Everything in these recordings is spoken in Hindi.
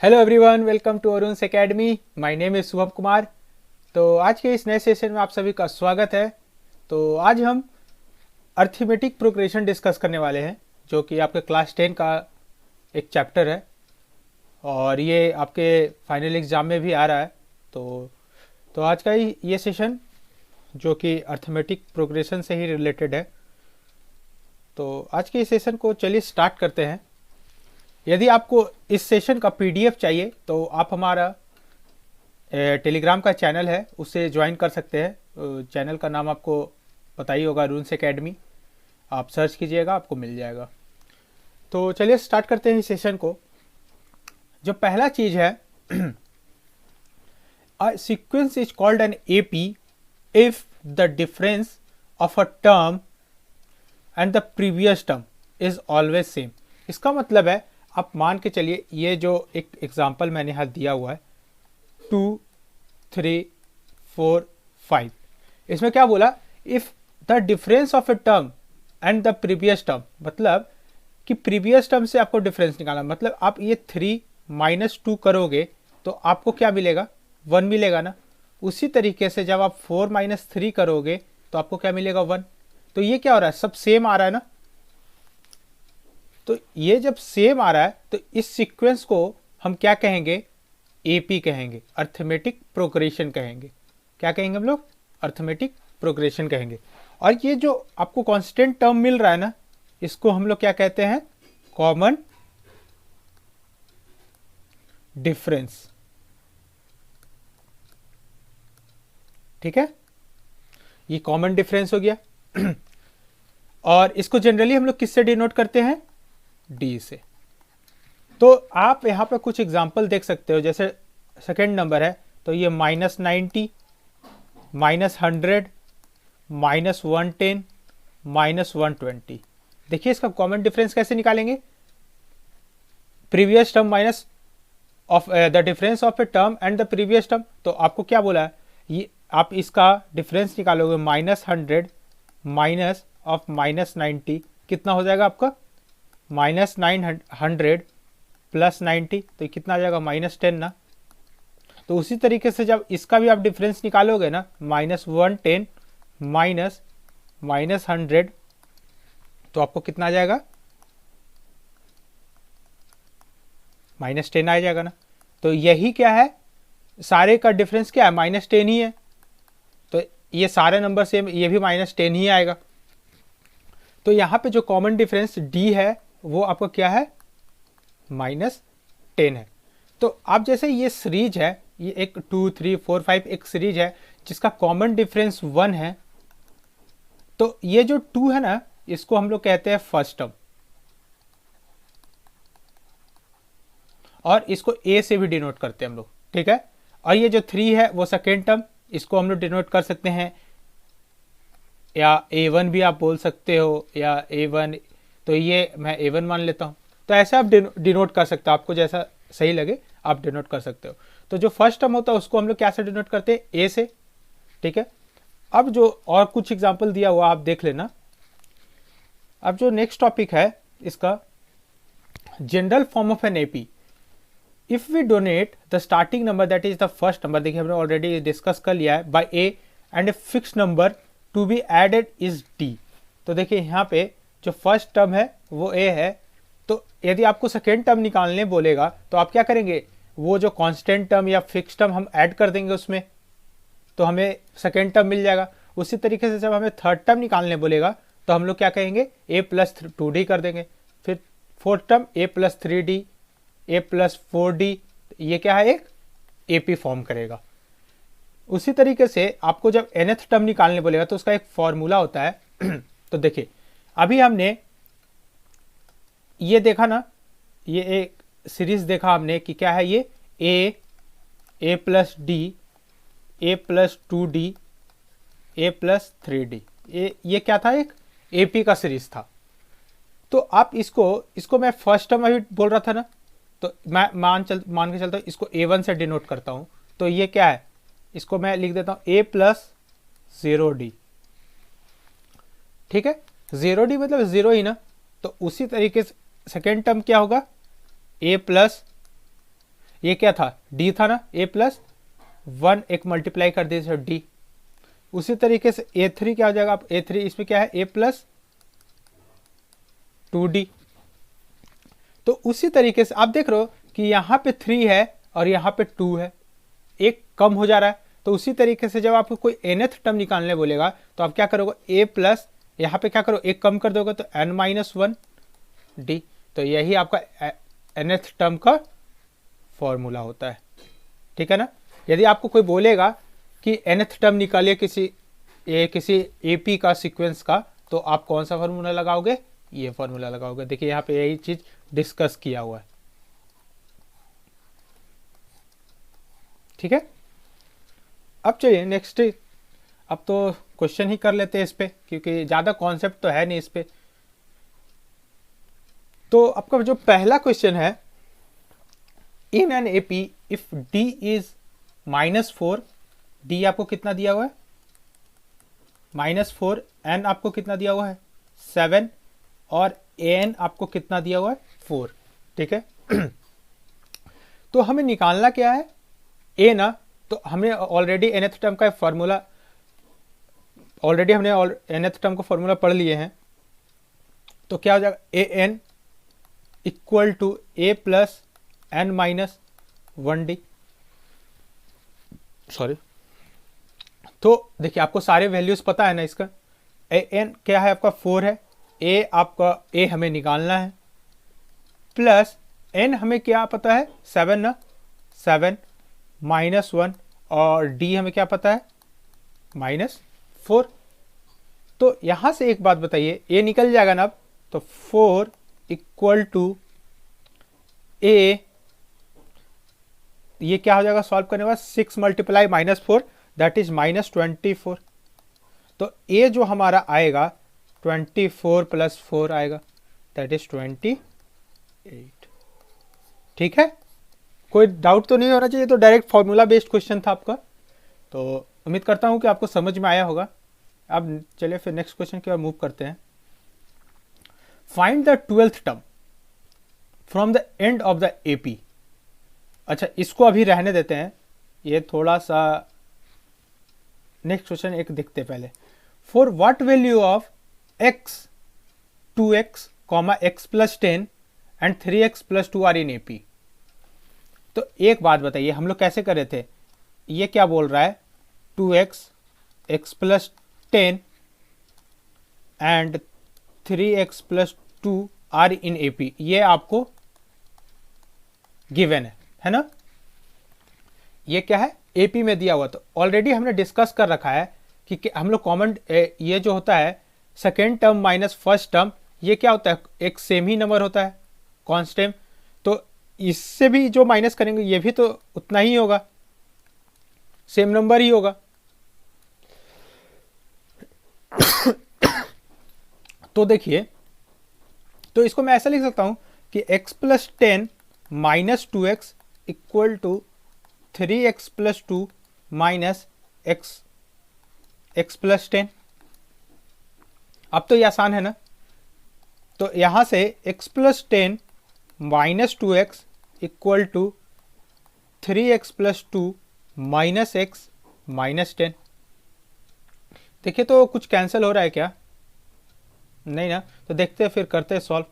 Hello everyone, welcome to Arun's academy. My name is Shubham Kumar. तो आज के इस नए सेशन में आप सभी का स्वागत है। तो आज हम अर्थमेटिक प्रोग्रेशन डिस्कस करने वाले हैं, जो कि आपके क्लास 10 का एक चैप्टर है और ये आपके फाइनल एग्ज़ाम में भी आ रहा है। तो आज का ये सेशन जो कि अर्थमेटिक प्रोग्रेशन से ही रिलेटेड है। तो आज के इस सेशन को चलिए स्टार्ट करते हैं। यदि आपको इस सेशन का पीडीएफ चाहिए तो आप हमारा टेलीग्राम का चैनल है, उससे ज्वाइन कर सकते हैं। चैनल का नाम आपको पता ही होगा, अरुण्स एकेडमी। आप सर्च कीजिएगा, आपको मिल जाएगा। तो चलिए स्टार्ट करते हैं इस सेशन को। जो पहला चीज है, a sequence is called an AP if the difference of a term and the previous term is always same. इसका मतलब है, आप मान के चलिए, ये जो एक एग्जांपल मैंने यहाँ दिया हुआ है 2, 3, 4, 5, इसमें क्या बोला, if the difference of a term and the previous term, मतलब कि प्रीवियस टर्म से आपको डिफरेंस निकालना, मतलब आप ये 3 - 2 करोगे तो आपको क्या मिलेगा, 1 मिलेगा ना। उसी तरीके से जब आप 4 - 3 करोगे तो आपको क्या मिलेगा, 1। तो ये क्या हो रहा है, सब सेम आ रहा है ना। तो ये जब सेम आ रहा है तो इस सीक्वेंस को हम क्या कहेंगे, एपी कहेंगे, अर्थमेटिक प्रोग्रेशन कहेंगे। क्या कहेंगे हम लोग, अर्थमेटिक प्रोग्रेशन कहेंगे। और ये जो आपको कांस्टेंट टर्म मिल रहा है ना, इसको हम लोग क्या कहते हैं, कॉमन डिफरेंस। ठीक है, ये कॉमन डिफरेंस हो गया। और इसको जनरली हम लोग किससे डिनोट करते हैं, डी से। तो आप यहाँ पे कुछ एग्जाम्पल देख सकते हो, जैसे सेकेंड नंबर है तो ये -90, -100, -110, -120। देखिए इसका कॉमन डिफरेंस कैसे निकालेंगे, previous term minus of the difference of a term and the previous term. तो आपको क्या बोला है, ये आप इसका डिफरेंस निकालोगे, -100 माइनस ऑफ -90 कितना हो जाएगा आपका, -900 + 90, तो कितना आ जाएगा, -10 ना। तो उसी तरीके से जब इसका भी आप डिफरेंस निकालोगे ना, -110 माइनस -100, तो आपको कितना आ जाएगा, -10 आ जाएगा ना। तो यही क्या है, सारे का डिफरेंस क्या है, -10 ही है। तो ये सारे नंबर से ये भी -10 ही आएगा। तो यहाँ पे जो कॉमन डिफरेंस डी है वो आपका क्या है, -10 है। तो आप जैसे ये सीरीज है, ये एक 2, 3, 4, 5 एक सीरीज है जिसका कॉमन डिफरेंस 1 है। तो ये जो 2 है ना, इसको हम लोग कहते हैं फर्स्ट टर्म, और इसको ए से भी डिनोट करते हैं हम लोग। ठीक है, और ये जो 3 है वो सेकेंड टर्म, इसको हम लोग डिनोट कर सकते हैं, या A1 भी आप बोल सकते हो, या A1। तो ये मैं A1 मान लेता हूँ। तो ऐसे आप डिनोट कर सकते हो, आपको जैसा सही लगे आप डिनोट कर सकते हो। तो जो फर्स्ट टर्म होता है उसको हम लोग क्या से डिनोट करते हैं, ए से। ठीक है, अब जो और कुछ एग्जांपल दिया हुआ आप देख लेना। अब जो नेक्स्ट टॉपिक है इसका, general form of an AP. If we donate the starting number that is the first number, देखिए हमने ऑलरेडी डिस्कस कर लिया है, by A and a fix number to be added is D. तो देखिए यहाँ पे जो फर्स्ट टर्म है वो ए है। तो यदि आपको सेकेंड टर्म निकालने बोलेगा तो आप क्या करेंगे, वो जो कांस्टेंट टर्म या फिक्स टर्म हम ऐड कर देंगे उसमें, तो हमें सेकेंड टर्म मिल जाएगा। उसी तरीके से जब हमें थर्ड टर्म निकालने बोलेगा तो हम लोग क्या कहेंगे, a + 2d कर देंगे। फिर fourth term a + 3d, a + 4d, ये क्या है, एक एपी फॉर्म करेगा। उसी तरीके से आपको जब nth टर्म निकालने बोलेगा तो उसका एक फॉर्मूला होता है। तो देखिए अभी हमने ये देखा ना, ये एक सीरीज देखा हमने कि क्या है, ये a + d, a + 2d, a + 3d, ये क्या था, एक एपी का सीरीज था। तो आप इसको मैं फर्स्ट टर्म अभी बोल रहा था ना, तो मैं मान के चलता हूँ, इसको A1 से डिनोट करता हूँ। तो ये क्या है, इसको मैं लिख देता हूँ a + 0d। ठीक है, 0d मतलब 0 ही ना। तो उसी तरीके से सेकेंड टर्म क्या होगा, a प्लस ये क्या था, डी था ना, ए प्लस 1 एक मल्टीप्लाई कर दीजिए डी। उसी तरीके से A3 क्या हो जाएगा, आप A3 इसमें क्या है, ए प्लस 2D। तो उसी तरीके से आप देख रहे हो कि यहाँ पे 3 है और यहाँ पे 2 है, एक कम हो जा रहा है। तो उसी तरीके से जब आपको कोई nth टर्म निकालने बोलेगा तो आप क्या करोगे, a प्लस यहाँ पे क्या करो, एक कम कर दोगे तो n-1d। तो यही आपका nth टर्म का फॉर्मूला होता है, ठीक है ना। यदि आपको कोई बोलेगा कि nth टर्म निकालिए किसी AP का सीक्वेंस का, तो आप कौन सा फॉर्मूला लगाओगे, ये फॉर्मूला लगाओगे। देखिए यहाँ पे यही चीज डिस्कस किया हुआ है, ठीक है। अब चलिए नेक्स्ट, अब तो क्वेश्चन ही कर लेते हैं इस पे, क्योंकि ज़्यादा कॉन्सेप्ट तो है नहीं इस पे। तो आपका जो पहला क्वेश्चन है, in an AP if D is -4, D आपको कितना दिया हुआ है, -4, N आपको कितना दिया हुआ है 7, और AN आपको कितना दिया हुआ है 4, ठीक है। तो हमें निकालना क्या है, A ना, तो हमने ऑलरेडी nth टर्म का फॉर्मूला, ऑलरेडी हमने nth टर्म का फॉर्मूला पढ़ लिए हैं। तो क्या हो जाएगा, AN equal to A plus n-1d, sorry. तो देखिए आपको सारे वैल्यूज पता है ना इसका, AN क्या है आपका 4 है, A आपका A हमें निकालना है, प्लस N हमें क्या पता है 7 ना, 7 -1, और D हमें क्या पता है -4। तो यहां से एक बात बताइए, A निकल जाएगा ना अब, तो 4 इक्वल टू A, ये क्या हो जाएगा सॉल्व करने के बाद, 6 मल्टीप्लाई -4 दैट इज -24। तो A जो हमारा आएगा 24 + 4 आएगा, दैट इज 28, ठीक है। कोई डाउट तो नहीं होना चाहिए, तो डायरेक्ट फॉर्मूला बेस्ड क्वेश्चन था आपका। तो उम्मीद करता हूं कि आपको समझ में आया होगा। अब चलिए फिर नेक्स्ट क्वेश्चन की ओर मूव करते हैं। Find the 12th term from the end of the AP। अच्छा इसको अभी रहने देते हैं, ये थोड़ा सा नेक्स्ट क्वेश्चन एक देखते हैं पहले। For what value of x 2x, x + 10 and 3x + 2 are in AP। तो एक बात बताइए, हम लोग कैसे कर रहे थे, ये क्या बोल रहा है 2x, x + 10 and 3x + 2 are in AP, ये आपको गिवन है ना। ये क्या है AP में दिया हुआ। तो ऑलरेडी हमने डिस्कस कर रखा है कि हम लोग कॉमन, ये जो होता है second term minus first term, ये क्या होता है, एक सेम ही नंबर होता है कांस्टेंट। तो इससे भी जो माइनस करेंगे ये भी तो उतना ही होगा, सेम नंबर ही होगा। तो देखिए, तो इसको मैं ऐसा लिख सकता हूं कि x + 10 - 2x equal to 3x + 2 - x + 10। अब तो ये आसान है ना। तो यहां से x + 10 - 2x equal to 3x + 2 - x - 10। देखिए तो कुछ कैंसिल हो रहा है क्या, नहीं ना। तो देखते हैं फिर करते हैं सॉल्व।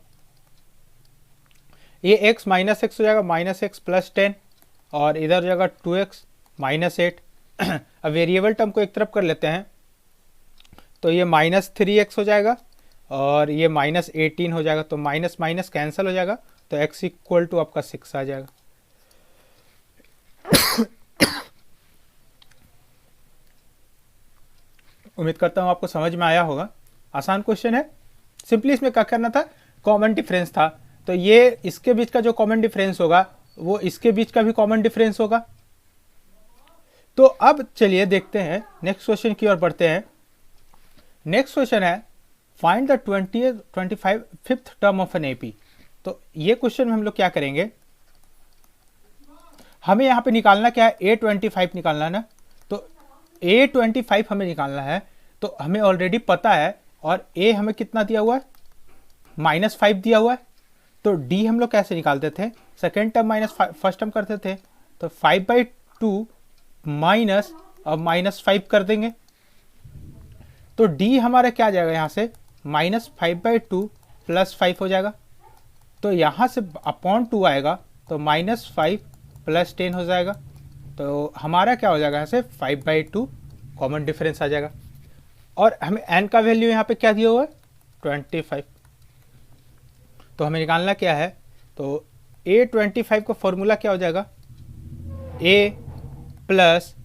ये x - x हो जाएगा -x + 10, और इधर हो जाएगा 2x -8। अब वेरिएबल टर्म को एक तरफ कर लेते हैं, तो ये -3x हो जाएगा और ये -18 हो जाएगा। तो माइनस माइनस कैंसिल हो जाएगा, तो x इक्वल टू आपका 6 आ जाएगा। उम्मीद करता हूँ आपको समझ में आया होगा। आसान क्वेश्चन है, सिंपली इसमें क्या करना था, कॉमन डिफरेंस था। तो ये इसके बीच का जो कॉमन डिफरेंस होगा वो इसके बीच का भी कॉमन डिफरेंस होगा। तो अब चलिए देखते हैं नेक्स्ट क्वेश्चन की ओर बढ़ते हैं। नेक्स्ट क्वेश्चन है find the 25th term of an AP। तो ये क्वेश्चन में हम लोग क्या करेंगे, हमें यहाँ पे निकालना क्या है, A25 निकालना है ना। तो A25 हमें निकालना है, तो हमें ऑलरेडी पता है, और A हमें कितना दिया हुआ है -5 दिया हुआ है। तो D हम लोग कैसे निकालते थे, second term minus first term करते थे, तो 5/2 माइनस, अब -5 कर देंगे, तो डी हमारा क्या आ जाएगा यहाँ से -5/2 + 5 हो जाएगा। तो यहाँ से अपॉन 2 आएगा, तो -5 + 10 हो जाएगा। तो हमारा क्या हो जाएगा यहाँ से 5/2 कॉमन डिफरेंस आ जाएगा। और हमें n का वैल्यू यहाँ पे क्या दिया हुआ है 25। तो हमें निकालना क्या है, तो A25 का फॉर्मूला क्या हो जाएगा, A +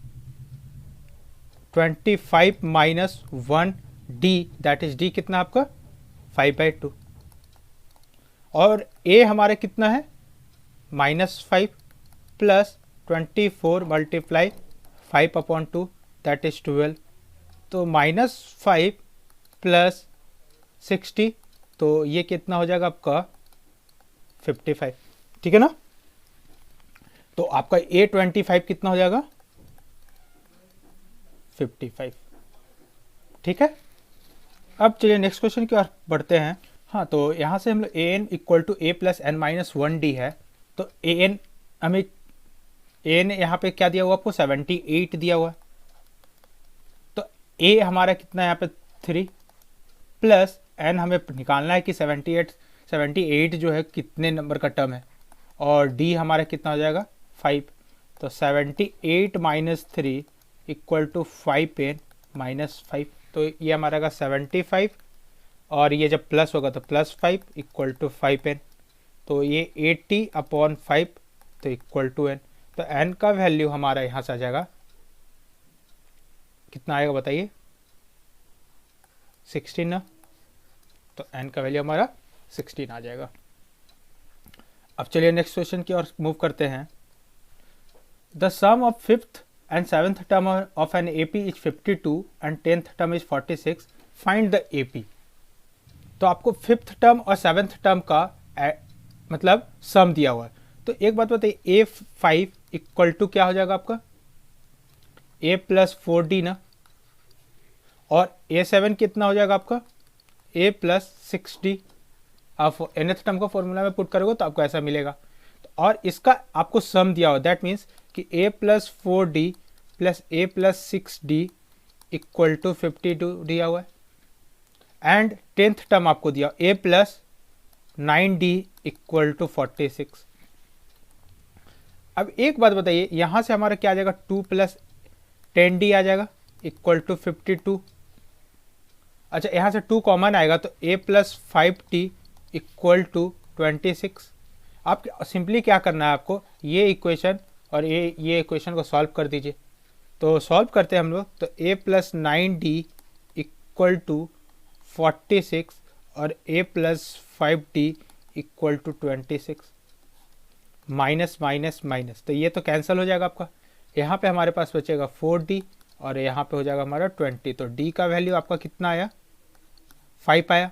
25 - 1 D, that is D कितना आपका 5/2, और A हमारे कितना है -5 + 24 × 5/2 दैट इज 12, तो -5 + 60, तो ये कितना हो जाएगा आपका 55, ठीक है ना। तो आपका A25 कितना हो जाएगा 55, ठीक है। अब चलिए नेक्स्ट क्वेश्चन की ओर बढ़ते हैं। हाँ, तो यहाँ से हम लोग an = A + n - 1D है, तो an हमें an यहाँ पे क्या दिया हुआ आपको 78 दिया हुआ है, तो a हमारा कितना है यहाँ पे 3 प्लस n हमें निकालना है कि 78 जो है कितने नंबर का टर्म है, और d हमारा कितना हो जाएगा 5, तो 78 - 3 = 5n - 5, तो ये हमारा का 75, और ये जब प्लस होगा तो +5 = 5n, तो ये 80/5 तो = n, तो n का वैल्यू हमारा यहाँ से आ जाएगा कितना आएगा बताइए 16 ना, तो n का वैल्यू हमारा 16 आ जाएगा। अब चलिए नेक्स्ट क्वेश्चन की ओर मूव करते हैं। The sum of 5th and 7th term of an AP is 52 and 10th term is 46, find the AP। तो आपको 5th टर्म और 7th टर्म का मतलब सम दिया हुआ है, तो एक बात बताइए A5 = क्या हो जाएगा आपका A + 4D ना, और A7 कितना हो जाएगा आपका A + 6D। आप nth टर्म को फॉर्मूला में पुट करोगे तो आपको ऐसा मिलेगा, और इसका आपको सम दिया हुआ, दैट मीन्स कि A + 4D + A + 6D = 52 दिया हुआ है, एंड 10th टर्म आपको दिया A + 9D = 46। अब एक बात बताइए, यहाँ से हमारा क्या आ जाएगा 2 + 10D आ जाएगा = 52। अच्छा, यहाँ से 2 कॉमन आएगा तो A + 5D = 26। आप सिंपली क्या करना है, आपको ये इक्वेशन और ये इक्वेशन को सॉल्व कर दीजिए। तो सॉल्व करते हैं हम लोग, तो A + 9D = 46 और A + 5D = 26, minus minus minus, तो ये तो कैंसिल हो जाएगा आपका। यहाँ पे हमारे पास बचेगा 4D और यहाँ पे हो जाएगा हमारा 20, तो D का वैल्यू आपका कितना आया 5 आया।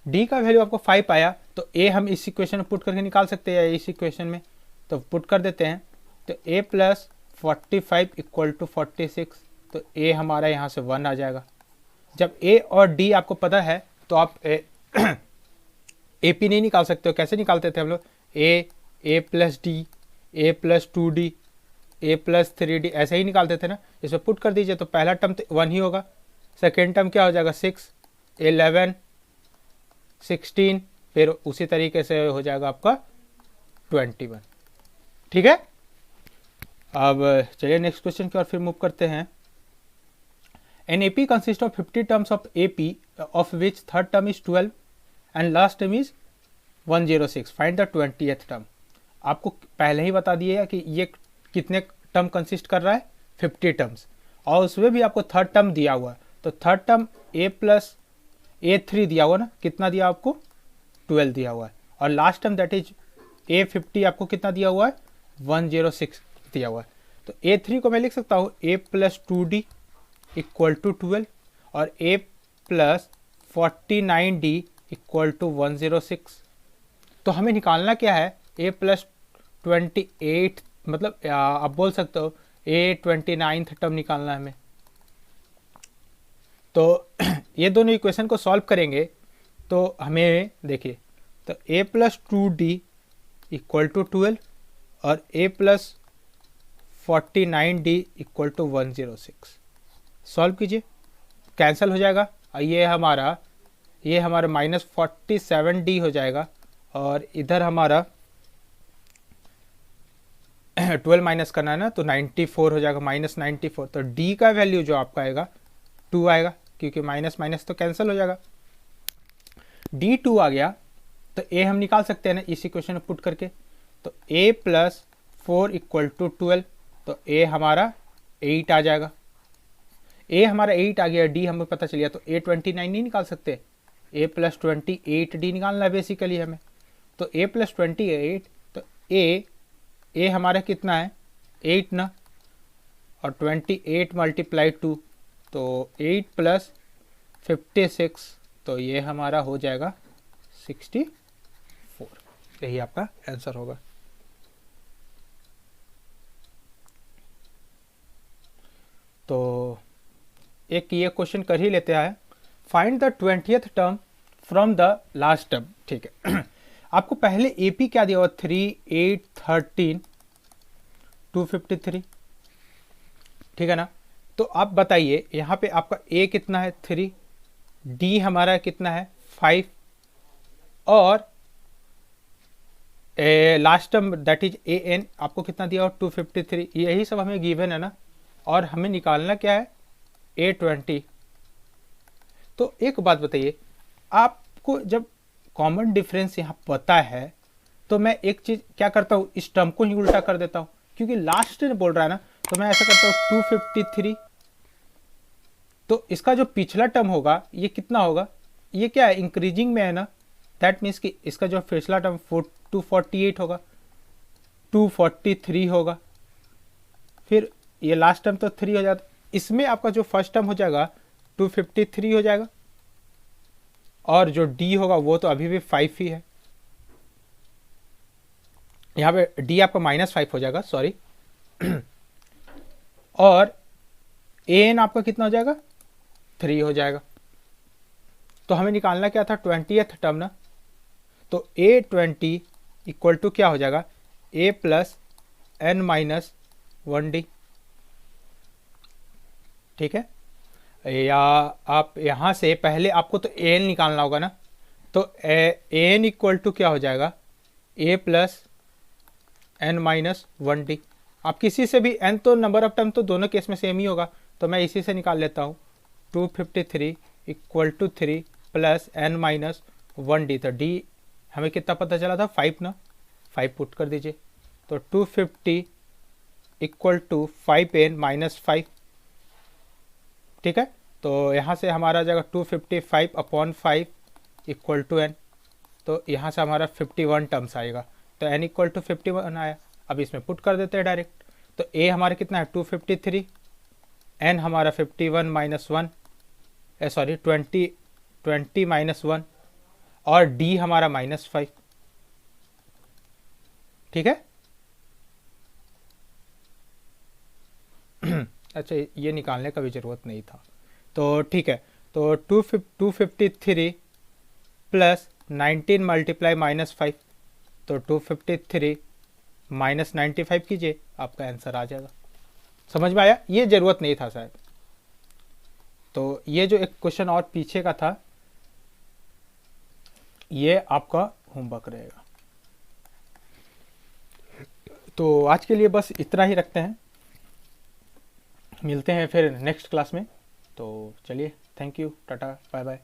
D का वैल्यू आपको 5 आया, तो A हम इस इक्वेशन में पुट करके निकाल सकते हैं, इस इक्वेशन में तो पुट कर देते हैं, तो A + 45 = 46, तो A हमारा यहाँ से 1 आ जाएगा। जब A और D आपको पता है तो आप AP नहीं निकाल सकते हो। कैसे निकालते थे हम लोग, A + D, A + 2D, A + 3D, ऐसे ही निकालते थे ना। इसमें पुट कर दीजिए, तो पहला टर्म तो 1 ही होगा, सेकेंड टर्म क्या हो जाएगा 6, 11, 16, फिर उसी तरीके से हो जाएगा आपका 21, ठीक है। अब चलिए नेक्स्ट क्वेश्चन की ओर फिर मूव करते हैं। An AP consist of 50 terms of AP of which third term is 12 and last term is 106, find the 20th term. आपको पहले ही बता दिया कि ये कितने टर्म कंसिस्ट कर रहा है 50 टर्म्स, और उसमें भी आपको थर्ड टर्म दिया हुआ है, तो थर्ड टर्म A + A3 दिया हुआ ना, कितना दिया आपको 12 दिया हुआ है, और last term that is A50 आपको कितना दिया हुआ है 106 दिया हुआ है। तो A3 को मैं लिख सकता हूँ A + 2D = 12 और A + 49D = 106। तो हमें निकालना क्या है A + 28, मतलब आप बोल सकते हो A29th टर्म निकालना है हमें। तो ये दोनों इक्वेशन को सॉल्व करेंगे तो हमें देखिए, तो A + 2D इक्वल टू 12 और a plus 49d equal to 106। Solve कीजिए, कैंसिल हो जाएगा और ये हमारा -47d हो जाएगा और इधर हमारा 12 माइनस करना है ना, तो 94 हो जाएगा, -94। तो d का वैल्यू जो आपका आएगा 2 आएगा, क्योंकि माइनस माइनस तो कैंसिल हो जाएगा। d 2 आ गया तो a हम निकाल सकते हैं ना इसी क्वेश्चन में पुट करके। तो a प्लस 4 इक्वल टू 12, तो a हमारा 8 आ जाएगा। a हमारा 8 आ गया, d हमें पता चल गया, तो a 29 नहीं निकाल सकते, a प्लस 28d निकालना है बेसिकली हमें। तो a प्लस 28, तो a हमारा कितना है 8 ना, और 28 मल्टीप्लाई 2, तो 8 प्लस 56, तो ये हमारा हो जाएगा 64। यही आपका आंसर होगा। तो एक ये क्वेश्चन कर ही लेते हैं, find the 20th term from the last term. ठीक है आपको पहले एपी क्या दिया हुआ, 3, 8, 13, 253, ठीक है ना। तो आप बताइए यहाँ पे आपका a कितना है 3, d हमारा कितना है 5, और last term that is an आपको कितना दिया और 253। यही सब हमें गिवन है ना, और हमें निकालना क्या है a20। तो एक बात बताइए, आपको जब कॉमन डिफरेंस यहाँ पता है तो मैं एक चीज़ क्या करता हूँ, इस टर्म को ही उल्टा कर देता हूँ, क्योंकि लास्ट ने बोल रहा है ना, तो मैं ऐसा करता हूँ 253। तो इसका जो पिछला टर्म होगा ये कितना होगा, ये क्या है इंक्रीजिंग में है ना, दैट मीन्स कि इसका जो पिछला टर्म 248 होगा, 243 होगा, फिर ये लास्ट टर्म तो 3 हो जाता। इसमें आपका जो फर्स्ट टर्म हो जाएगा 253 हो जाएगा, और जो d होगा वो तो अभी भी 5 ही है। यहाँ पे d आपका -5 हो जाएगा, सॉरी और an आपका कितना हो जाएगा 3 हो जाएगा। तो हमें निकालना क्या था 20th टर्म ना, तो a20 इक्वल टू क्या हो जाएगा a प्लस n-1d। ठीक है, या आप यहाँ से पहले आपको तो an निकालना होगा ना, तो an इक्वल टू क्या हो जाएगा a प्लस n-1d। आप किसी से भी n तो नंबर ऑफ टर्म तो दोनों केस में सेम ही होगा, तो मैं इसी से निकाल लेता हूँ 253 इक्वल टू 3 प्लस n-1d। तो d हमें कितना पता चला था 5 ना, 5 पुट कर दीजिए, तो 250 इक्वल टू 5n-5। ठीक है, तो यहाँ से हमारा आ जाएगा 255/5 इक्वल टू n। तो यहाँ से हमारा 51 टर्म्स आएगा, तो n इक्वल टू 51 आया। अब इसमें पुट कर देते हैं डायरेक्ट, तो a हमारा कितना है 253, n हमारा 51 - 1 सॉरी 20 - 1, और d हमारा -5। ठीक है अच्छा, ये निकालने का भी ज़रूरत नहीं था, तो ठीक है। तो 253 प्लस 19 मल्टीप्लाई -5, तो 253 - 95 कीजिए, आपका आंसर आ जाएगा। समझ में आया, ये ज़रूरत नहीं था शायद। तो ये जो एक क्वेश्चन और पीछे का था, ये आपका होमवर्क रहेगा। तो आज के लिए बस इतना ही रखते हैं, मिलते हैं फिर नेक्स्ट क्लास में। तो चलिए, thank you, tata, bye bye.